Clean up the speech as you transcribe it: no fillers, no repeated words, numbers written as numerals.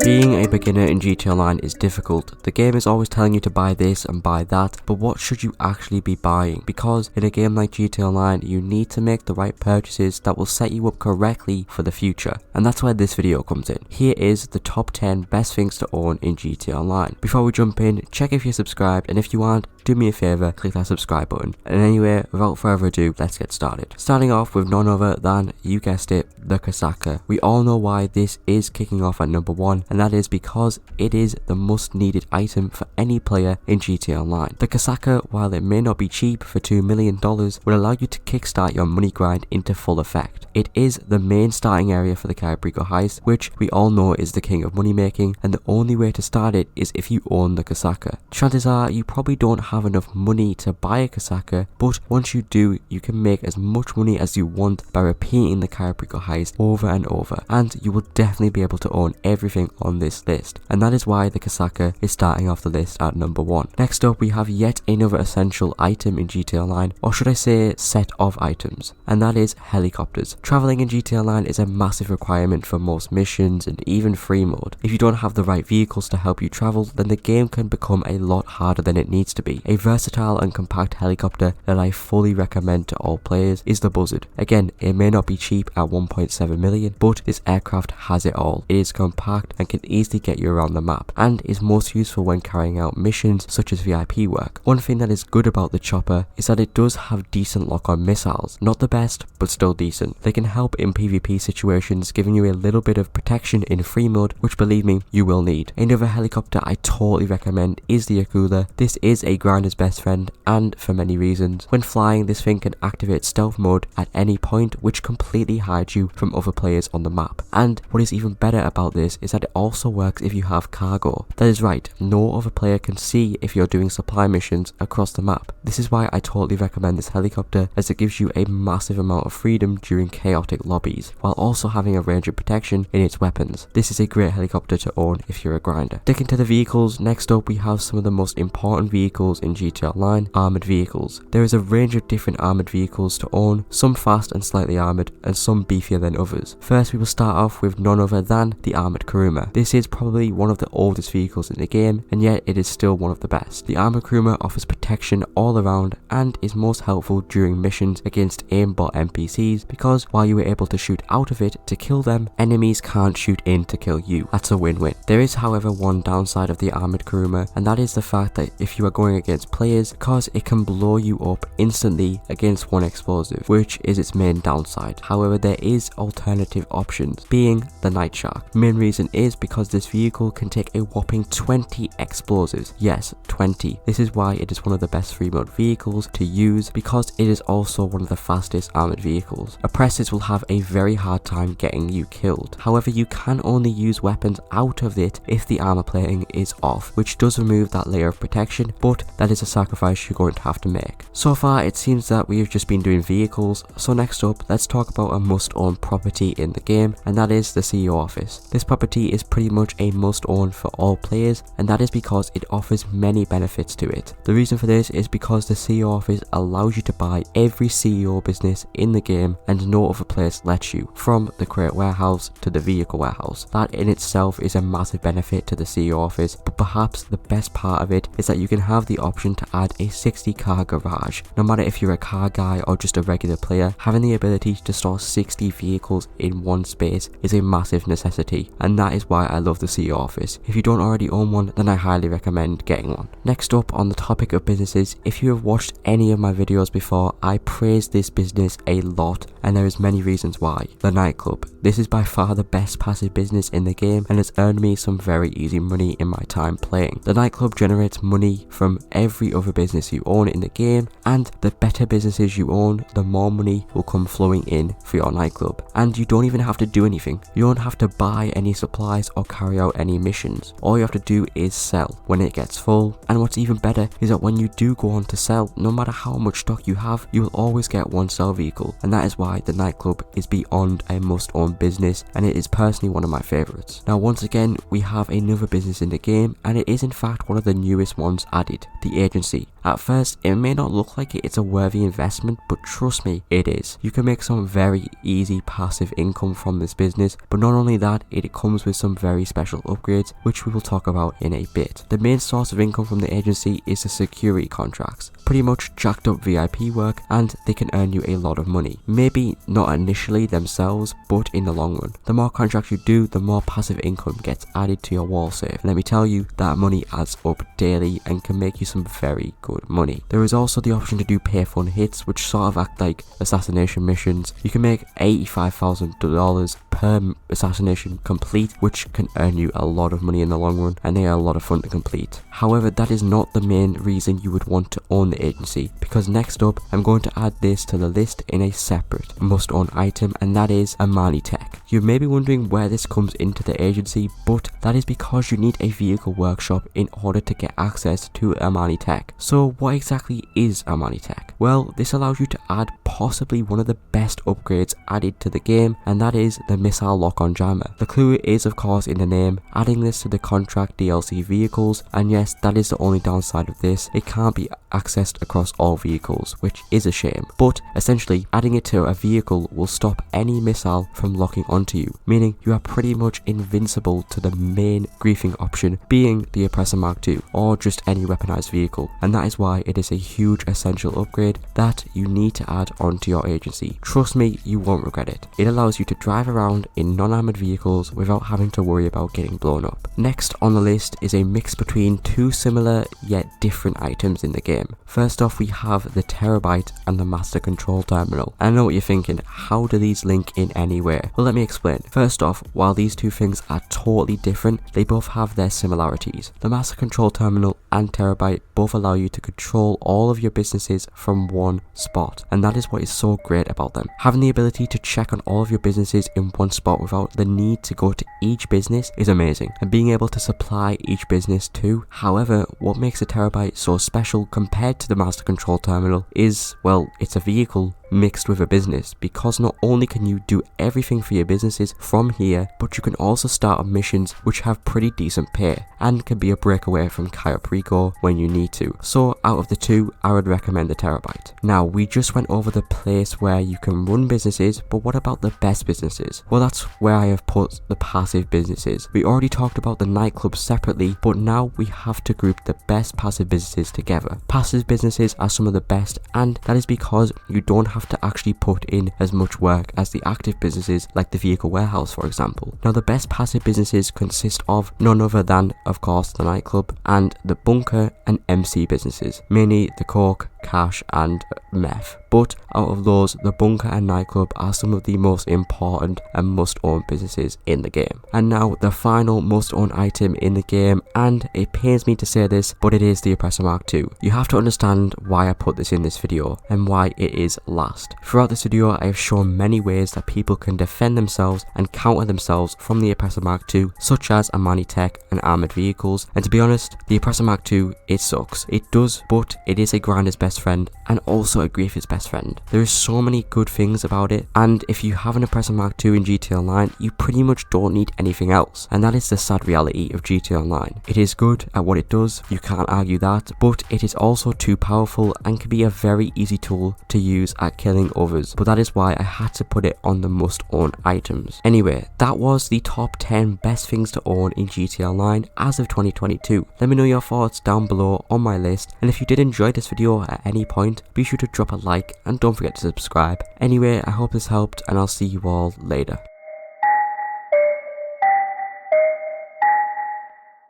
Being a beginner in GTA Online is difficult. The game is always telling you to buy this and buy that, but what should you actually be buying? Because in a game like GTA Online, you need to make the right purchases that will set you up correctly for the future. And that's where this video comes in. Here is the top 10 best things to own in GTA Online. Before we jump in, check if you're subscribed, and if you aren't, do me a favor, click that subscribe button. And anyway, without further ado, let's get started. Starting off with none other than, you guessed it, the Kosatka. We all know why this is kicking off at number 1, and that is because it is the most needed item for any player in GTA Online. The Kosatka, while it may not be cheap for $2 million, will allow you to kickstart your money grind into full effect. It is the main starting area for the Cabrico heist, which we all know is the king of money making, and the only way to start it is if you own the Kosatka. Chances are you probably don't have enough money to buy a Kosatka, but once you do, you can make as much money as you want by repeating the Cabrico heist over and over, and you will definitely be able to own everything on this list, and that is why the Kosatka is starting off the list at number 1. Next up, we have yet another essential item in GTA Online, or should I say set of items, and that is helicopters. Traveling in GTA Online is a massive requirement for most missions and even free mode. If you don't have the right vehicles to help you travel, then the game can become a lot harder than it needs to be. A versatile and compact helicopter that I fully recommend to all players is the Buzzard. Again, it may not be cheap at 1.7 million, but this aircraft has it all. It is compact and can easily get you around the map, and is most useful when carrying out missions such as VIP work. One thing that is good about the chopper is that it does have decent lock-on missiles. Not the best, but still decent. They can help in PvP situations, giving you a little bit of protection in free mode, which believe me, you will need. Another helicopter I totally recommend is the Akula. This is a grinder's best friend, and for many reasons. When flying, this thing can activate stealth mode at any point, which completely hides you from other players on the map. And what is even better about this is that it also works if you have cargo. That is right, no other player can see if you're doing supply missions across the map. This is why I totally recommend this helicopter, as it gives you a massive amount of freedom during chaotic lobbies, while also having a range of protection in its weapons. This is a great helicopter to own if you're a grinder. Sticking to the vehicles, next up we have some of the most important vehicles in GTA Online, armored vehicles. There is a range of different armored vehicles to own, some fast and slightly armored, and some beefier than others. First, we will start off with none other than the armored Kuruma. This is probably one of the oldest vehicles in the game, and yet it is still one of the best. The armored Kuruma offers protection all around and is most helpful during missions against aimbot NPCs, because while you are able to shoot out of it to kill them, enemies can't shoot in to kill you. That's a win-win. There is, however, one downside of the armored Kuruma, and that is the fact that if you are going against players, because it can blow you up instantly against one explosive, which is its main downside. However, there is alternative options, being the Nightshark. Main reason is because this vehicle can take a whopping 20 explosives. Yes, 20. This is why it is one of the best free mode vehicles to use, because it is also one of the fastest armored vehicles. Oppressors will have a very hard time getting you killed. However, you can only use weapons out of it if the armor plating is off, which does remove that layer of protection, but that is a sacrifice you're going to have to make. So far, it seems that we have just been doing vehicles, so next up, let's talk about a must-own property in the game, and that is the CEO office. This property is pretty much a must-own for all players, and that is because it offers many benefits to it. The reason for this is because the CEO office allows you to buy every CEO business in the game, and no other place lets you, from the crate warehouse to the vehicle warehouse. That in itself is a massive benefit to the CEO office, but perhaps the best part of it is that you can have the option to add a 60 car garage. No matter if you're a car guy or just a regular player, having the ability to store 60 vehicles in one space is a massive necessity, and that is why I love the CEO office. If you don't already own one, then I highly recommend getting one. Next up, on the topic of businesses, if you have watched any of my videos before, I praise this business a lot, and there is many reasons why. The Nightclub. This is by far the best passive business in the game, and has earned me some very easy money in my time playing. The Nightclub generates money from every other business you own in the game, and the better businesses you own, the more money will come flowing in for your Nightclub. And you don't even have to do anything. You don't have to buy any supplies or carry out any missions. All you have to do is sell when it gets full, and what's even better is that when you do go on to sell, no matter how much stock you have, you will always get one sell vehicle, and that is why the Nightclub is beyond a must-own business, and it is personally one of my favorites. Now, once again, we have another business in the game, and it is in fact one of the newest ones added, the agency. At first, it may not look like it's a worthy investment, but trust me, it is. You can make some very easy passive income from this business, but not only that, it comes with some some very special upgrades, which we will talk about in a bit. The main source of income from the agency is the security contracts, pretty much jacked up VIP work, and they can earn you a lot of money. Maybe not initially themselves, but in the long run. The more contracts you do, the more passive income gets added to your wall save. Let me tell you, that money adds up daily and can make you some very good money. There is also the option to do pay fun hits, which sort of act like assassination missions. You can make $85,000 per assassination complete, which can earn you a lot of money in the long run, and they are a lot of fun to complete. However, that is not the main reason you would want to own the agency, because next up I'm going to add this to the list in a separate must own item, and that is Imani Tech. You may be wondering where this comes into the agency, but that is because you need a vehicle workshop in order to get access to Imani Tech. So what exactly is Imani Tech? Well, this allows you to add possibly one of the best upgrades added to the game, and that is the missile lock-on jammer. The clue is of course in the name, adding this to the contract DLC vehicles, and yes, that is the only downside of this. It can't be accessed across all vehicles, which is a shame, but essentially adding it to a vehicle will stop any missile from locking onto you, meaning you are pretty much invincible to the main griefing option being the Oppressor MK2 or just any weaponized vehicle, and that is why it is a huge essential upgrade that you need to add onto your agency. Trust me, you won't regret it. It allows you to drive around in non-armored vehicles without having to worry about getting blown up. Next on the list is a mix between two similar yet different items in the game. First off, we have the Terrorbyte and the Master Control Terminal. I know what you're thinking, how do these link in anywhere? Well, let me explain. First off, while these two things are totally different, they both have their similarities. The Master Control Terminal and Terrorbyte both allow you to control all of your businesses from one spot, and that is what is so great about them. Having the ability to check on all of your businesses in one spot without the need to go to each business is amazing, and being able to supply each business too. However, what makes a Terrorbyte so special compared to the Master Control Terminal is, well, it's a vehicle mixed with a business, because not only can you do everything for your businesses from here, but you can also start on missions which have pretty decent pay and can be a breakaway from Kpop when you need to. So out of the two, I would recommend the Terrorbyte. Now, we just went over the place where you can run businesses, but what about the best businesses? Well, that's where I have put the passive businesses. We already talked about the Nightclub separately, but now we have to group the best passive businesses together. Passive businesses are some of the best, and that is because you don't have to actually put in as much work as the active businesses like the vehicle warehouse, for example. Now, the best passive businesses consist of none other than, of course, the Nightclub and the bunker and MC businesses, mainly the coke, cash and meth. But out of those, the bunker and Nightclub are some of the most important and must own businesses in the game. And now the final must own item in the game, and it pains me to say this, but it is the Oppressor MK2. You have to understand why I put this in this video and why it is last. Throughout this video, I have shown many ways that people can defend themselves and counter themselves from the Oppressor MK2, such as Imani Tech and armored vehicles. And to be honest, the Oppressor MK2, it sucks. It does, but it is a grinder's best friend and also a griefer's best friend. There is so many good things about it, and if you have an Oppressor MK2 in GTA Online, you pretty much don't need anything else, and that is the sad reality of GTA Online. It is good at what it does, you can't argue that, but it is also too powerful and can be a very easy tool to use at killing others, but that is why I had to put it on the must own items. Anyway, that was the top 10 best things to own in GTA Online as of 2022. Let me know your thoughts down below on my list, and if you did enjoy this video at any point, be sure to drop a like and don't forget to subscribe. Anyway, I hope this helped, and I'll see you all later.